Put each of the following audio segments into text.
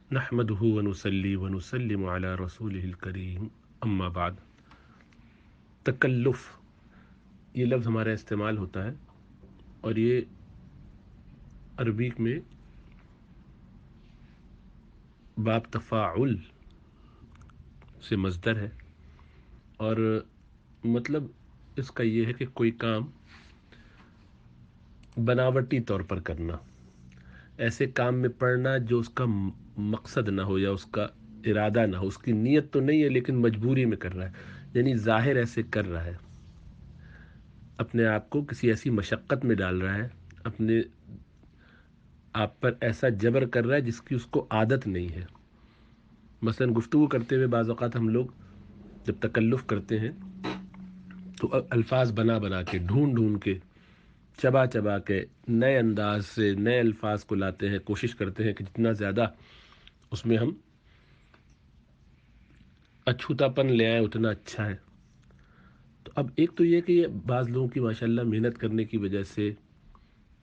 نحمده ونصلي ونسلم على رسوله الکریم اما بعد۔ تکلف یہ لفظ ہمارا استعمال ہوتا ہے اور یہ عربی میں باب تفاعل سے مصدر ہے، اور مطلب اس کا یہ ہے کہ کوئی کام بناوٹی طور پر کرنا، ایسے کام میں پڑنا جو اس کا مقصد نہ ہو یا اس کا ارادہ نہ ہو، اس کی نیت تو نہیں ہے لیکن مجبوری میں کر رہا ہے، یعنی ظاہر ایسے کر رہا ہے، اپنے آپ کو کسی ایسی مشقت میں ڈال رہا ہے، اپنے آپ پر ایسا جبر کر رہا ہے جس کی اس کو عادت نہیں ہے۔ مثلا گفتگو کرتے ہوئے بعض اوقات ہم لوگ جب تکلف کرتے ہیں تو الفاظ بنا بنا کے، ڈھونڈ ڈھونڈ کے، چبا چبا کے نئے انداز سے نئے الفاظ کو لاتے ہیں، کوشش کرتے ہیں کہ جتنا زیادہ اس میں ہم اچھوتا پن لے آئیں اتنا اچھا ہے۔ تو اب ایک تو یہ کہ یہ بعض لوگوں کی ماشاءاللہ محنت کرنے کی وجہ سے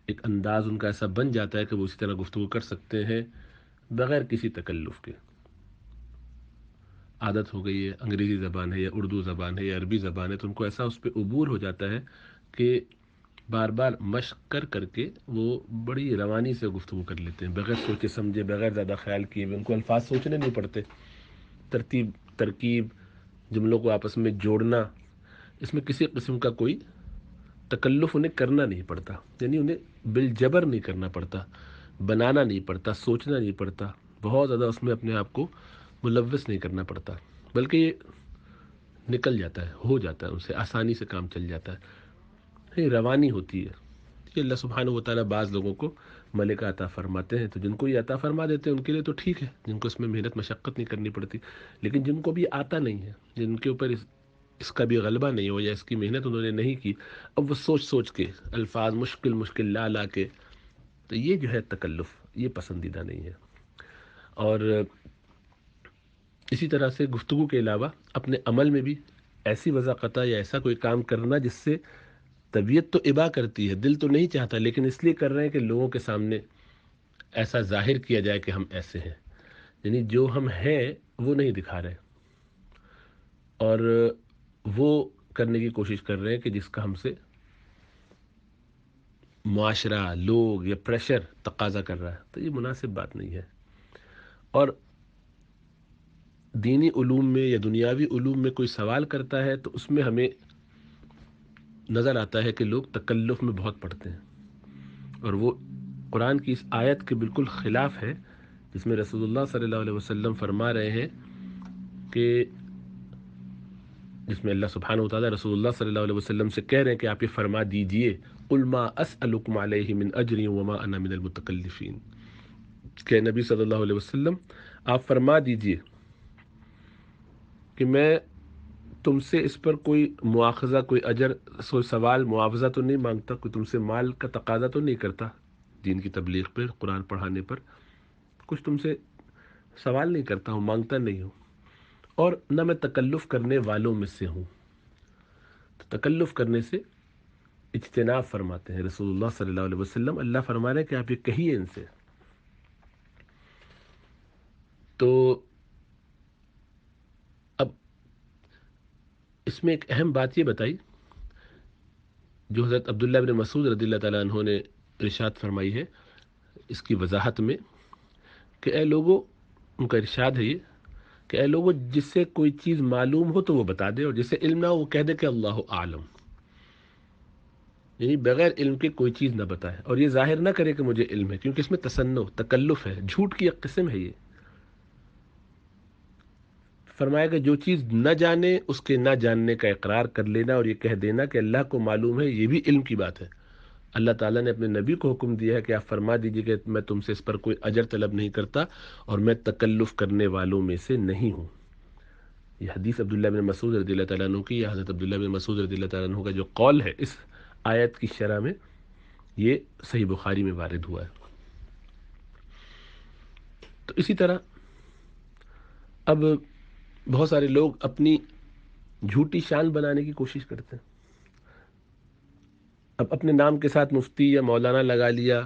ایک انداز ان کا ایسا بن جاتا ہے کہ وہ اسی طرح گفتگو کر سکتے ہیں بغیر کسی تکلف کے۔ عادت ہو گئی ہے، انگریزی زبان ہے یا اردو زبان ہے یا عربی زبان ہے، تو ان کو ایسا اس پہ عبور ہو جاتا ہے کہ بار بار مشق کر کر کے وہ بڑی روانی سے گفتگو کر لیتے ہیں، بغیر سوچے سمجھے، بغیر زیادہ خیال کیے ہوئے۔ ان کو الفاظ سوچنے نہیں پڑتے، ترتیب، ترکیب، جملوں کو آپس میں جوڑنا، اس میں کسی قسم کا کوئی تکلف انہیں کرنا نہیں پڑتا، یعنی انہیں بالجبر نہیں کرنا پڑتا، بنانا نہیں پڑتا، سوچنا نہیں پڑتا، بہت زیادہ اس میں اپنے آپ کو ملوث نہیں کرنا پڑتا، بلکہ یہ نکل جاتا ہے، ہو جاتا ہے، ان سے آسانی سے کام چل جاتا ہے، یہ روانی ہوتی ہے۔ یہ اللہ سبحانہ و تعالیٰ بعض لوگوں کو ملکہ عطا فرماتے ہیں، تو جن کو یہ عطا فرما دیتے ہیں ان کے لیے تو ٹھیک ہے، جن کو اس میں محنت مشقت نہیں کرنی پڑتی، لیکن جن کو بھی آتا نہیں ہے، جن کے اوپر اس کا بھی غلبہ نہیں ہو یا اس کی محنت انہوں نے نہیں کی، اب وہ سوچ سوچ کے الفاظ مشکل مشکل لا لا کے، تو یہ جو ہے تکلف، یہ پسندیدہ نہیں ہے۔ اور اسی طرح سے گفتگو کے علاوہ اپنے عمل میں بھی ایسی وضاقتہ یا ایسا کوئی کام کرنا جس سے طبیعت تو ابا کرتی ہے، دل تو نہیں چاہتا، لیکن اس لیے کر رہے ہیں کہ لوگوں کے سامنے ایسا ظاہر کیا جائے کہ ہم ایسے ہیں، یعنی جو ہم ہیں وہ نہیں دکھا رہے، اور وہ کرنے کی کوشش کر رہے ہیں کہ جس کا ہم سے معاشرہ، لوگ یا پریشر تقاضا کر رہا ہے، تو یہ مناسب بات نہیں ہے۔ اور دینی علوم میں یا دنیاوی علوم میں کوئی سوال کرتا ہے تو اس میں ہمیں نظر آتا ہے کہ لوگ تکلف میں بہت پڑھتے ہیں، اور وہ قرآن کی اس آیت کے بالکل خلاف ہے جس میں رسول اللہ صلی اللہ علیہ وسلم فرما رہے ہیں کہ جس میں اللہ سبحانہ و تعالیٰ رسول اللہ صلی اللہ علیہ وسلم سے کہہ رہے ہیں کہ آپ یہ فرما دیجئے، قل ما اسألکم علیہ من اجر وما انا من المتکلفین، کہ نبی صلی اللہ علیہ وسلم آپ فرما دیجئے کہ میں تم سے اس پر کوئی مواخذہ، کوئی اجر، کوئی سوال معاوضہ تو نہیں مانگتا، کوئی تم سے مال کا تقاضا تو نہیں کرتا، دین کی تبلیغ پر، قرآن پڑھانے پر کچھ تم سے سوال نہیں کرتا ہوں، مانگتا نہیں ہوں، اور نہ میں تکلف کرنے والوں میں سے ہوں۔ تو تکلف کرنے سے اجتناب فرماتے ہیں رسول اللہ صلی اللہ علیہ وسلم، اللہ فرما رہے ہیں کہ آپ یہ کہیے ان سے۔ تو اب اس میں ایک اہم بات یہ بتائی جو حضرت عبداللہ بن مسعود رضی اللہ تعالیٰ عنہ نے ارشاد فرمائی ہے اس کی وضاحت میں، کہ اے لوگو، ان کا ارشاد ہے یہ کہ اے لوگو، جس سے کوئی چیز معلوم ہو تو وہ بتا دے، اور جس سے علم نہ ہو وہ کہہ دے کہ اللہ اعلم، یعنی بغیر علم کے کوئی چیز نہ بتائے، اور یہ ظاہر نہ کرے کہ مجھے علم ہے، کیونکہ اس میں تصنع، تکلف ہے، جھوٹ کی ایک قسم ہے یہ۔ فرمایا کہ جو چیز نہ جانے اس کے نہ جاننے کا اقرار کر لینا، اور یہ کہہ دینا کہ اللہ کو معلوم ہے، یہ بھی علم کی بات ہے۔ اللہ تعالیٰ نے اپنے نبی کو حکم دیا ہے کہ آپ فرما دیجئے کہ میں تم سے اس پر کوئی اجر طلب نہیں کرتا، اور میں تکلف کرنے والوں میں سے نہیں ہوں۔ یہ حدیث عبداللہ بن مسعود رضی اللہ تعالیٰ عنہ کی، یا حضرت عبداللہ بن مسعود رضی اللہ تعالیٰ عنہ کا جو قول ہے اس آیت کی شرح میں، یہ صحیح بخاری میں وارد ہوا ہے۔ تو اسی طرح اب بہت سارے لوگ اپنی جھوٹی شان بنانے کی کوشش کرتے ہیں، اب اپنے نام کے ساتھ مفتی یا مولانا لگا لیا،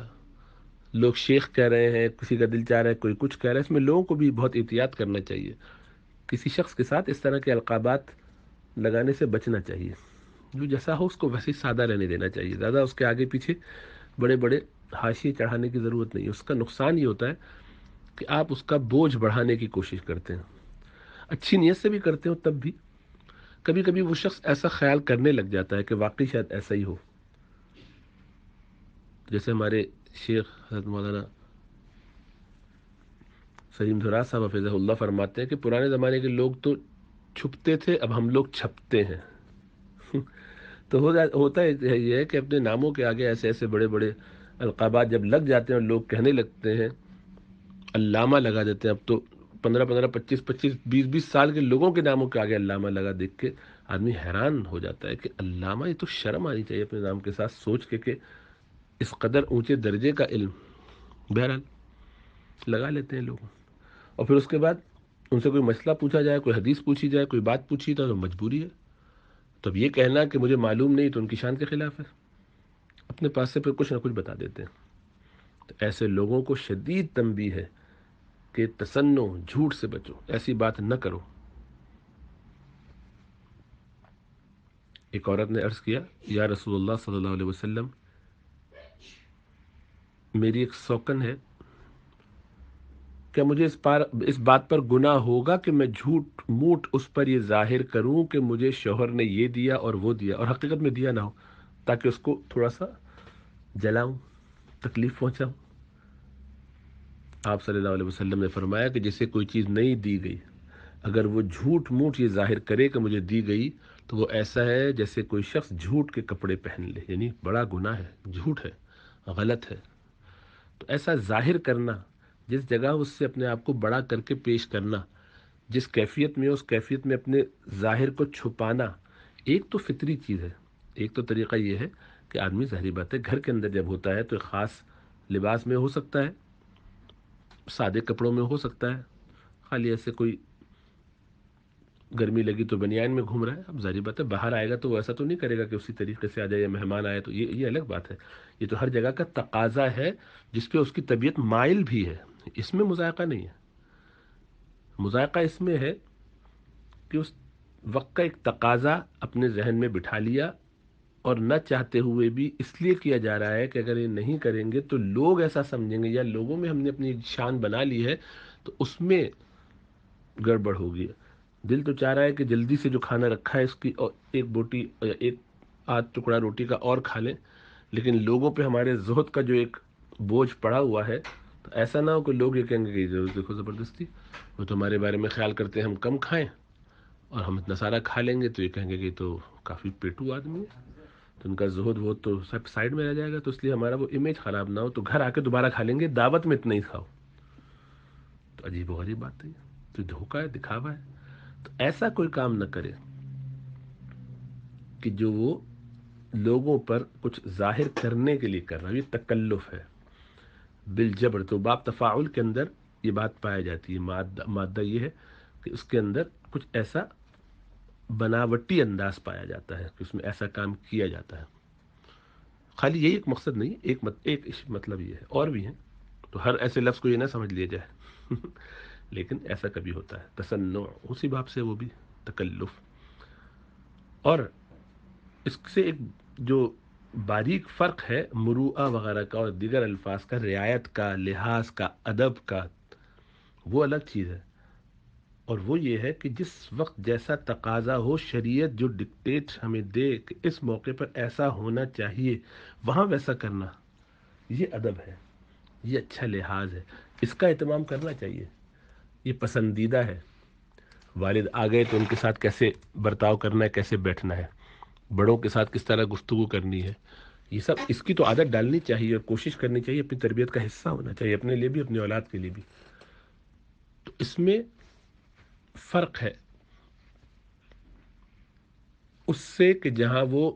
لوگ شیخ کہہ رہے ہیں، کسی کا دل چاہ رہا ہے کوئی کچھ کہہ رہا ہے، اس میں لوگوں کو بھی بہت احتیاط کرنا چاہیے. کسی شخص کے ساتھ اس طرح کے القابات لگانے سے بچنا چاہیے. جو جیسا ہو اس کو ویسے ہی سادہ رہنے دینا چاہیے. زیادہ اس کے آگے پیچھے بڑے بڑے حاشیے چڑھانے کی ضرورت نہیں ہے. اس کا نقصان یہ ہوتا ہے کہ آپ اس کا بوجھ بڑھانے کی کوشش کرتے ہیں. اچھی نیت سے بھی کرتے ہو تب بھی کبھی کبھی وہ شخص ایسا خیال کرنے لگ جاتا ہے کہ واقعی شاید ایسا ہی ہو. جیسے ہمارے شیخ حضرت مولانا سلیم دھراز صاحب حفظہ اللہ فرماتے ہیں کہ پرانے زمانے کے لوگ تو چھپتے تھے، اب ہم لوگ چھپتے ہیں. تو ہوتا یہ ہے کہ اپنے ناموں کے آگے ایسے ایسے بڑے بڑے القابات جب لگ جاتے ہیں اور لوگ کہنے لگتے ہیں، علامہ لگا دیتے ہیں. اب تو 15 25 بیس 20 سال کے لوگوں کے ناموں کے آگے علامہ لگا دیکھ کے آدمی حیران ہو جاتا ہے کہ علامہ، یہ تو شرم آنی چاہیے اپنے نام کے ساتھ سوچ کے کہ اس قدر اونچے درجے کا علم. بہرحال لگا لیتے ہیں لوگ. اور پھر اس کے بعد ان سے کوئی مسئلہ پوچھا جائے، کوئی حدیث پوچھی جائے، کوئی بات پوچھی تو مجبوری ہے. تو اب یہ کہنا کہ مجھے معلوم نہیں تو ان کی شان کے خلاف ہے. اپنے پاس سے پھر کچھ نہ کچھ بتا دیتے ہیں. تو ایسے لوگوں کو شدید تنبیہ ہے کہ تصنع، جھوٹ سے بچو، ایسی بات نہ کرو. ایک عورت نے عرض کیا، یا رسول اللہ صلی اللہ علیہ وسلم، میری ایک سوکن ہے، کیا مجھے اس بات پر گناہ ہوگا کہ میں جھوٹ موٹ اس پر یہ ظاہر کروں کہ مجھے شوہر نے یہ دیا اور وہ دیا اور حقیقت میں دیا نہ ہو، تاکہ اس کو تھوڑا سا جلاؤں، تکلیف پہنچاؤں؟ آپ صلی اللہ علیہ وسلم نے فرمایا کہ جسے کوئی چیز نہیں دی گئی، اگر وہ جھوٹ موٹ یہ ظاہر کرے کہ مجھے دی گئی، تو وہ ایسا ہے جیسے کوئی شخص جھوٹ کے کپڑے پہن لے. یعنی بڑا گناہ ہے، جھوٹ ہے، غلط ہے. تو ایسا ظاہر کرنا، جس جگہ اس سے اپنے آپ کو بڑا کر کے پیش کرنا، جس کیفیت میں اس کیفیت میں اپنے ظاہر کو چھپانا، ایک تو فطری چیز ہے. ایک تو طریقہ یہ ہے کہ آدمی، ظاہری بات ہے، گھر کے اندر جب ہوتا ہے تو ایک خاص لباس میں ہو سکتا ہے، سادے کپڑوں میں ہو سکتا ہے، خالی ایسے کوئی گرمی لگی تو بنیان میں گھوم رہا ہے. اب ظاہری بات ہے باہر آئے گا تو وہ ایسا تو نہیں کرے گا کہ اسی طریقے سے آ جائے، یا مہمان آئے تو یہ الگ بات ہے. یہ تو ہر جگہ کا تقاضا ہے جس پہ اس کی طبیعت مائل بھی ہے. اس میں مذائقہ نہیں ہے. مذائقہ اس میں ہے کہ اس وقت کا ایک تقاضا اپنے ذہن میں بٹھا لیا اور نہ چاہتے ہوئے بھی اس لیے کیا جا رہا ہے کہ اگر یہ نہیں کریں گے تو لوگ ایسا سمجھیں گے، یا لوگوں میں ہم نے اپنی شان بنا لی ہے تو اس میں گڑبڑ ہوگی. دل تو چاہ رہا ہے کہ جلدی سے جو کھانا رکھا ہے اس کی اور ایک بوٹی یا ایک آدھ ٹکڑا روٹی کا اور کھا لیں، لیکن لوگوں پہ ہمارے زہد کا جو ایک بوجھ پڑا ہوا ہے، تو ایسا نہ ہو کہ لوگ یہ کہیں گے کہ ضرور دیکھو زبردستی، وہ تو ہمارے بارے میں خیال کرتے ہیں ہم کم کھائیں، اور ہم اتنا سارا کھا لیں گے تو یہ کہیں گے کہ یہ تو کافی پیٹو آدمی ہے، تو ان کا زہد وہ تو سب سائڈ میں رہ جائے گا. تو اس لیے ہمارا وہ امیج خراب نہ ہو تو گھر آ کے دوبارہ کھا لیں گے، دعوت میں اتنا ہی کھاؤ. تو عجیب و غریب بات ہے، تو دھوکہ ہے، دکھاوا ہے. تو ایسا کوئی کام نہ کرے کہ جو وہ لوگوں پر کچھ ظاہر کرنے کے لیے کر رہا ہے. یہ تکلف ہے بالجبر. تو باب تفاعل کے اندر یہ بات پائی جاتی ہے. مادہ یہ ہے کہ اس کے اندر کچھ ایسا بناوٹی انداز پایا جاتا ہے کہ اس میں ایسا کام کیا جاتا ہے. خالی یہی ایک مقصد نہیں، ایک مطلب یہ ہے، اور بھی ہیں. تو ہر ایسے لفظ کو یہ نہ سمجھ لیا جائے لیکن ایسا کبھی ہوتا ہے. تصنع اسی باب سے، وہ بھی تکلف. اور اس سے ایک جو باریک فرق ہے مروءہ وغیرہ کا اور دیگر الفاظ کا، رعایت کا، لحاظ کا، ادب کا، وہ الگ چیز ہے. اور وہ یہ ہے کہ جس وقت جیسا تقاضا ہو، شریعت جو ڈکٹیٹ ہمیں دے کہ اس موقع پر ایسا ہونا چاہیے، وہاں ویسا کرنا، یہ ادب ہے، یہ اچھا لحاظ ہے. اس کا اہتمام کرنا چاہیے. یہ پسندیدہ ہے. والد آ گئے تو ان کے ساتھ کیسے برتاؤ کرنا ہے، کیسے بیٹھنا ہے، بڑوں کے ساتھ کس طرح گفتگو کرنی ہے، یہ سب اس کی تو عادت ڈالنی چاہیے اور کوشش کرنی چاہیے، اپنی تربیت کا حصہ ہونا چاہیے، اپنے لیے بھی، اپنی اولاد کے لیے بھی. تو اس میں فرق ہے اس سے کہ جہاں وہ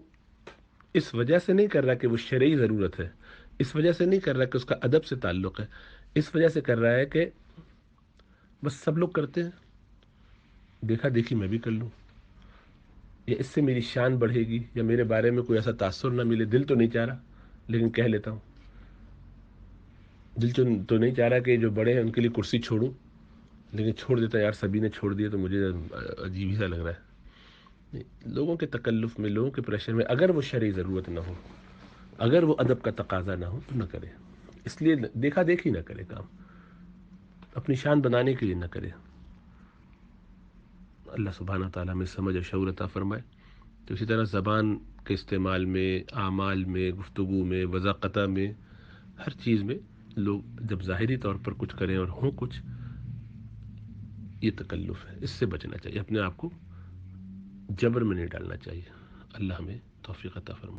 اس وجہ سے نہیں کر رہا کہ وہ شرعی ضرورت ہے، اس وجہ سے نہیں کر رہا کہ اس کا ادب سے تعلق ہے، اس وجہ سے کر رہا ہے کہ بس سب لوگ کرتے ہیں، دیکھا دیکھی میں بھی کر لوں، یا اس سے میری شان بڑھے گی، یا میرے بارے میں کوئی ایسا تاثر نہ ملے. دل تو نہیں چاہ رہا لیکن کہہ لیتا ہوں. دل تو نہیں چاہ رہا کہ جو بڑے ہیں ان کے لیے کرسی چھوڑوں، لیکن چھوڑ دیتا یار، سبھی نے چھوڑ دیا تو مجھے عجیب ہی سا لگ رہا ہے۔ نہیں، لوگوں کے تکلف میں، لوگوں کے پریشر میں اگر وہ شرعی ضرورت نہ ہو، اگر وہ ادب کا تقاضا نہ ہو تو نہ کرے، اس لیے دیکھا دیکھی نہ کرے کام، اپنی شان بنانے کے لیے نہ کرے۔ اللہ سبحانہ تعالیٰ میں سمجھ اور شعور عطا فرمائے۔ تو اسی طرح زبان کے استعمال میں، اعمال میں، گفتگو میں، وضاقتہ میں، ہر چیز میں لوگ جب ظاہری طور پر کچھ کریں اور ہوں کچھ، یہ تکلف ہے، اس سے بچنا چاہیے، اپنے آپ کو جبر میں نہیں ڈالنا چاہیے۔ اللہ ہمیں توفیق عطا فرمائے۔